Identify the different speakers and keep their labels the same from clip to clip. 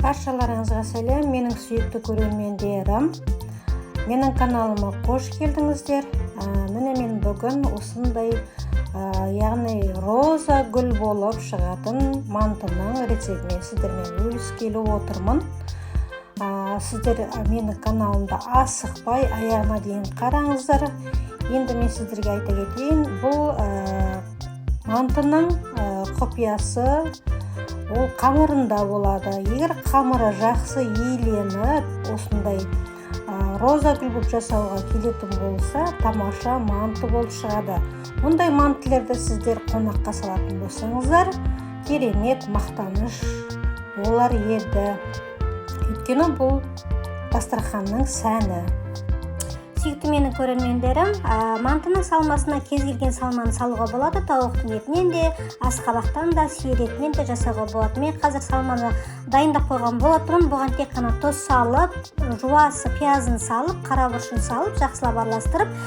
Speaker 1: Баршаларыңызға сәлем, менің сүйікті көрермендерім. Менің каналыма қош келдіңіздер. Міне мен бүгін осындай яғни роза гүл болып шығатын мантының рецептімен сіздермен бөліскелі отырмын. Сіздер менің каналымда асықпай аяғына дейін қараңыздар. Енді мен сіздерге айта кетейін, бұл мантының құпиясы ол қамырында болады. Егер қамыры жақсы иленіп, осындай роза гүл болып жасауға келетін болса, тамаша манты болып шығады. Мұндай мантыларды сіздер қонаққа салатын болсаңыздар, керемет мақтаныш болар еді. Өйткені бұл дастарханның сәні. Сүйікті менің көрермендерім, мантының салмасына кез келген салманы салуға болады. Тауықтың етінен де, асқабақтан да, сиыр етінен де жасауға болады. Мен қазір салманы дайындап қойған болатырмын. Бұған тек қана тұз салып, жуасы пиязын салып, қара бұршын салып, жақсылап араластырып,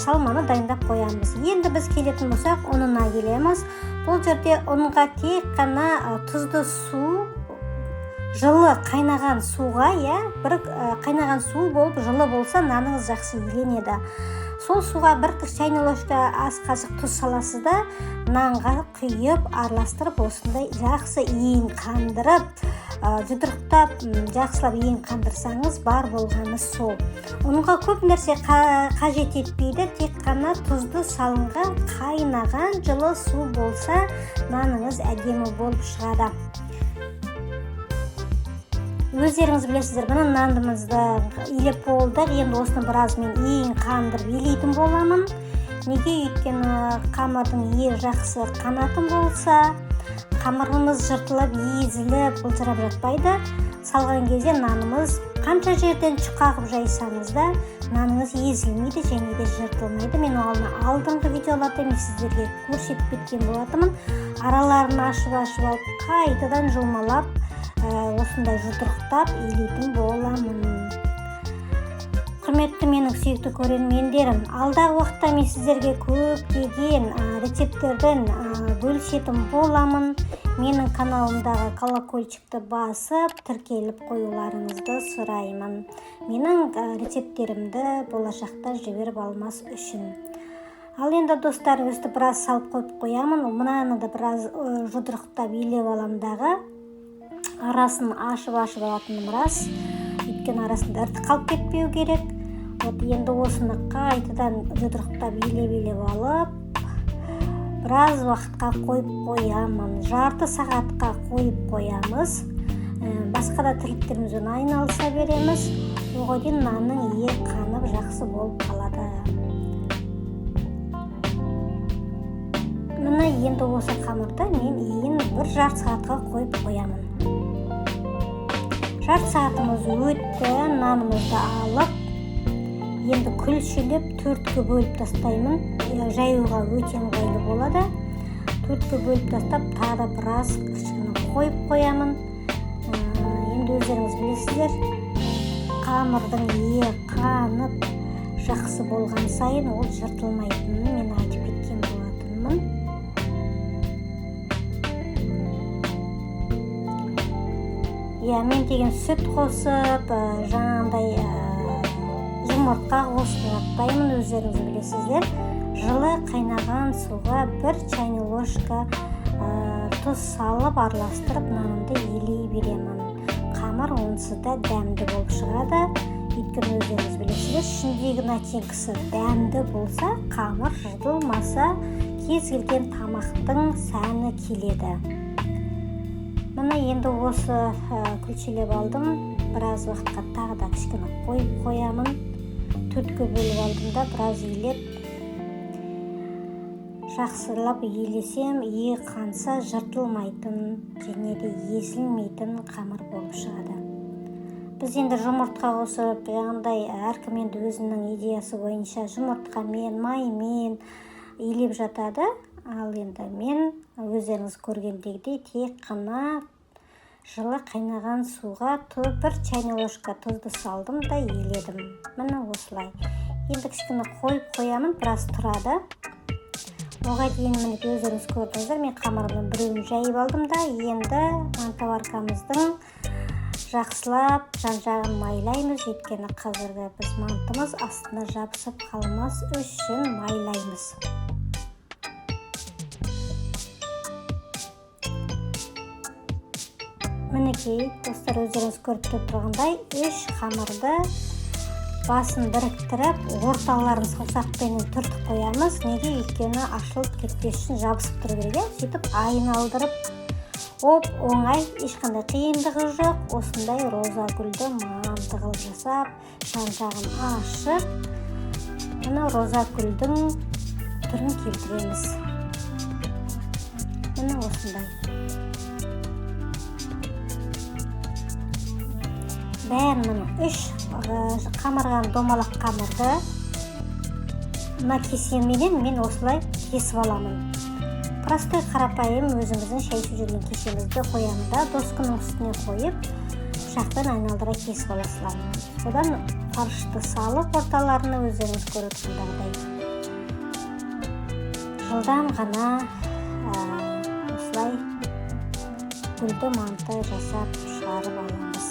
Speaker 1: салманы дайындап қоямыз. Енді біз келетін болсақ, ұнына келеміз. Бұл жерде ұнға тек қана тұзды су, жылы қайнаған суға, бір қайнаған су болып жылы болса, наныңыз жақсы иленеді. Сол суға бір шайны ложка ас қасық тұз саласыз да, нанға құйып, араластырып, осындай жақсы иін қандырып, жұдырықтап, жақсылап иін қандырсаңыз, бар болғаны сол. Онға көп нәрсе қажет етпейді, тек қана тұзды салынған, қайнаған жылы су болса, наныңыз әдемі болып шығады. Өздеріңіз білесіздер, бұны нанымызды илеп болдық. Енді осыны біраз мен иін қандырып илейтін боламын. Неге? Өйткені қамырдың иі жақсы қанатын болса, қамырымыз жыртылып, езіліп, бұлжырап жатпайды. Салған кезде нанымыз қанша жерден чұқағып жайсаңыз да, наныңыз езілмейді және де жыртылмайды. Мен оған алдыңғы видеоларда мен сіздерге көрсетіп кеткен болатынмын. Араларын ашып алып, қайтадан жұлмалап, осындай жұдырықтап илейтін боламын. Құрметті менің сүйікті көрермендерім, алдағы уақытта мен сіздерге көптеген рецепттерден бөлісетін боламын. Менің каналымдағы колокольчикті басып, тіркеліп қоюларыңызды сұраймын. Менің рецепттерімді болашақта жіберіп алмас үшін. Ал енді достар, өсті біраз салып қойып қоямын. Мұнаны да біраз жұдырықтап илеп аламдағы. Арасын ашып алатыным рас. Өйткені арасында ірті қалып кетпеу керек. Енді осыны қайтадан жұдырықтап илеп алып, біраз уақытқа қойып қоямын. Жарты сағатқа қойып қоямыз. Басқа да тірліктерімізбен айналыса береміз. Оған дейін нанның иі қанып жақсы болып қалады. Міне енді осы қамырды мен иін бір жарты сағатқа қойып қоямын. Жарты сағатымыз өтті, нанымызды алып, енді күлшілеп төртке бөліп тастаймын. Жаюға өте ыңғайлы болады. Төртке бөліп тастап, тағы біраз кішкене қойып қоямын. Енді өздеріңіз білесіздер, қамырдың иі қанып жақсы болған сайын ол жыртылмайтынын мен айтып кеткен болатынмын. Мен деген сүт қосып, жаңағындай жұмыртқа қосып жатпаймын, өздеріңіз білесіздер. Жылы қайнаған суға бір чайны ложка тұз салып, араластырып, нанымды илей беремін. Қамыр онсыз да дәмді болып шығады. Өйткені өздеріңіз білесіздер, ішіндегі начинкасы дәмді болса, қамыр жыртылмаса, кез келген тамақтың сәні келеді. Міне енді осы күлшелеп алдым. Біраз уақытқа тағы да кішкене қойып қоямын. Төртке бөліп алдым да біраз илеп. Жақсылап илесем, иі қанса жыртылмайтын және де езілмейтін қамыр болып шығады. Біз енді жұмыртқа қосып, яғындай әркім енді өзінің идеясы бойынша жұмыртқамен, маймен илеп жатады. Ал енді мен өздеріңіз көргендегідей тек қана жылы қайнаған суға бір чайны ложка тұзды салдым да иледім. Міне осылай. Енді кішкене қойып қоямын, біраз тұрады. Оған дейін міне өздеріңіз көрдіңіздер, мен қамырымның біреуін жайып алдым да, енді мантаваркамыздың жақсылап жан-жағын майлаймыз, өйткені қазіргі біз мантымыз астына жабысып қалмас үшін майлаймыз. Мінекей, достар, өздеріңіз көріп тұрғандай, 3 қамырды басын біріктіріп, орталарын саусақпен түртіп қоямыз. Неге? Өйткені ашылып кетпес үшін жабысып тұру керек. Сөйтіп айналдырып, оңай, ешқандай қиындығы жоқ. Осындай роза гүлді манты қылып жасап, жан-жағын ашып, мына роза гүлдің түрін келтіреміз. Міне осындай. Бәрінің 3 қамырған домалақ қамырды мына кесемменен мен осылай кесіп аламын. Простой қарапайым өзіміздің шай ішіп жүрген кесемізді қоямын да, доскының үстіне қойып, пышақпен айналдыра кесіп аласыздар. Содан фаршты салып, орталарына өздеріңіз көріп тұрғандай жылдам ғана осылай гүлді манты жасап шығарып аламыз.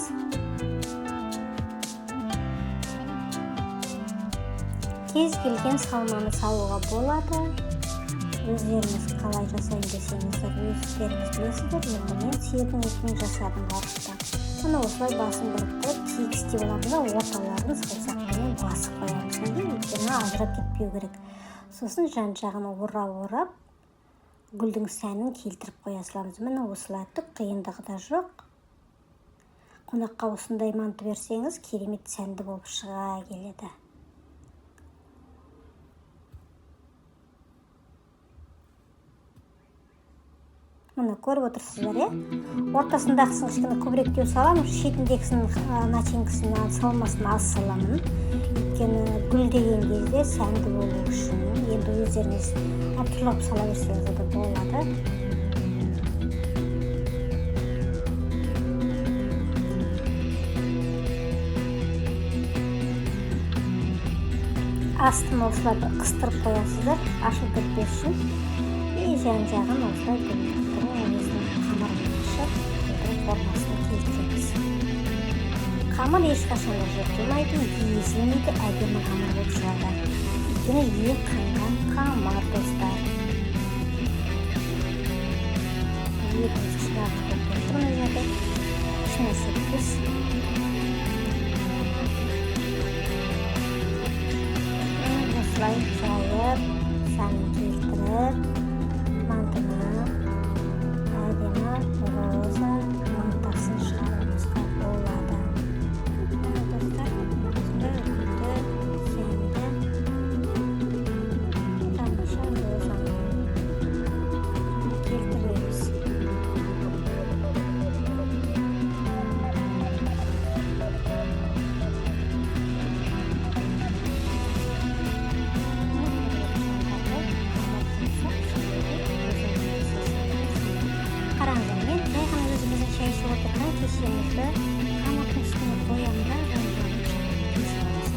Speaker 1: Кез келген салманы салуға болады. Өздеріңіз қалай жасайын десеңіздер, өздеріңіз білесіздер. Енді мен сүйетін етін жасадым ғарышта. Мұны осылай басын біріктіріп, кигістеп аламыз да, орталарын саусақпенен басып қоямыз. Неге? Өйткені ажырап кетпеу керек. Сосын жан-жағын орап, гүлдің сәнін келтіріп қоя саламыз. Міне осылай, түк қиындығы да жоқ. Қонаққа осындай манты берсеңіз, керемет сәнді болып шыға келеді. Мұны көріп отырсыздар, ортасындағысын кішкене көбіректеу саламын, шетіндегісін начинкасын салмасын аз саламын. Өйткені гүл деген кезде сәнді болу үшін, енді өздеріңіз әртүрлі сала берсеңіз де болады. Астын осылай қыстырып қоясыздар, ашылып кетпес үшін. Жан-жағын осылай көмектіріп, өзінің қамырын ашып, формасына келтіреміз. Қамыр ешқашанда жыртылмайды, езілмейді, әдемі қамыр болып шығады. Өйткені ең қанған қамыр, достар. Етіміз кішкене қылып келтірміз жерде. Ішіне сепкіз. Осылай жайып, сәнін келтіріп, мантыны әдемі роза мантасын шығаруымызға болады. Достар, осындай үлгілі, сәнді, тамаша розаны келтіреміз. Қараңыздармен, жай ғана өзіміздің шай ішіп отырған кесемізді қамырдың үстіне қоямын да, жан-жағын кесіп аласың.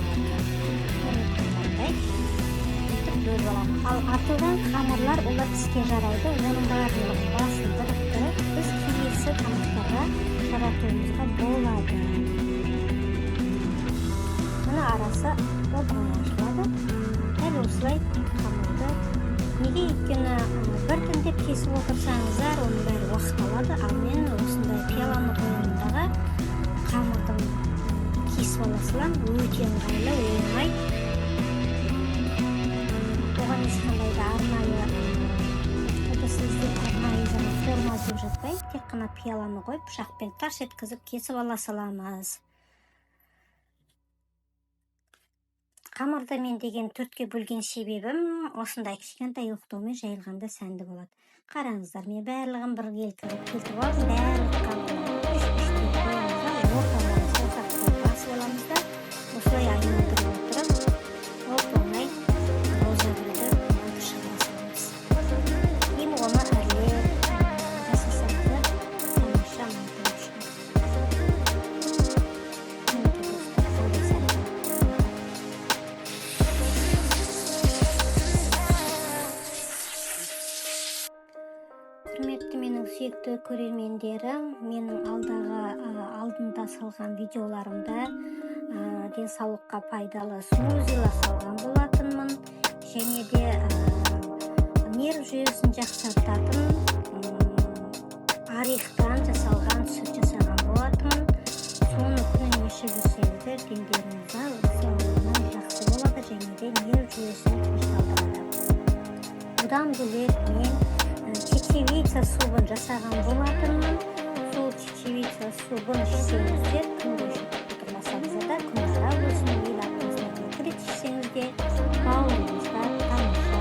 Speaker 1: Өйтіп бөліп аламын. Ал артылған қамырлар, олар іске жарайды. Оның барлығын басын біріктіріп, біз келесі тамақтарға жаратуымызға болады. Мына арасы оп-оңай ашылады. Дәл осылай қамырды. Неге? Өйткені біртіндеп кесіп отырсаңыздар, оның бәрі уақыт алады. Ал мен осындай пиаланы қойымындағы қамырдың кесіп аласылам, өте ыңғайлы, оңай. Оған ешқандай да арнайы форма іздеп жатпай, тек қана пиаланы қойып, пышақпен тарс еткізіп кесіп ала саламыз. Қамырды мен деген төртке бөлген себебім осындай кішкентай ұқтаумен жайылғанда сәнді болады. Қараңыздар, мен барлығын бір келтіріп алып, барлық қамырды үш-үштен қоямыз да, орталарын саусақпен басып аламыз да, осылай айналдырып отырып, оп-оңай роза гүлді манты шығара саламыз. Кейін оны әрлеп жасасақ та тамаша манты болып шығады. Құрметті менің сүйікті көрермендерім, менің алдында салған видеоларымда денсаулыққа пайдалы смузилар салған болатынмын, және де нерв жүйесін жақсартатын арихтан жасалған сүт жасаған болатынмын. Соны күніне ішіп жүрсеңіздер, дендеріңіз жақсы болады, және де нерв жүйесін тынышталдырады. Бұдан бөлек мен чечевица субын жасаған болатынмын. Сол чечевица субын ішсеңіздер, күнде ішіп отырмасаңыздар да, күнара болсын, ел аптасына 2 рет ішсеңіздер, бауырыңызға тамаша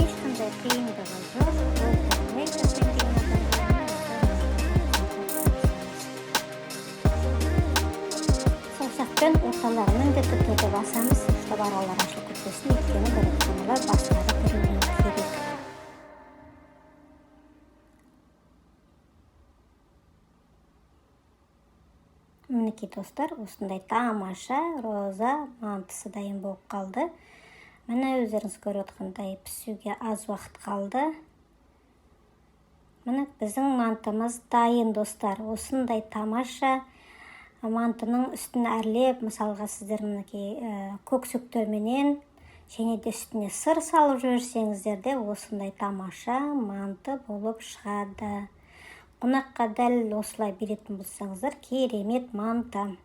Speaker 1: ешқандай қиындығы жоқ. Саусақпен орталарын міндетті түрде басамыз, чтобы аралар ашылып кетпесін, өйткені бір қамалар бастары бірінен керек. Мінекей достар, осындай тамаша роза мантысы дайын болып қалды. Міне өздеріңіз көріп отқандай пісуге аз уақыт қалды. Міне біздің мантымыз дайын достар. Осындай тамаша мантының үстін әрлеп, мысалға сіздер мінекей көксөктерменен және де үстіне сыр салып жіберсеңіздер де осындай тамаша манты болып шығады. Қонаққа дәл осылай беретін болсаңыздар, керемет манты.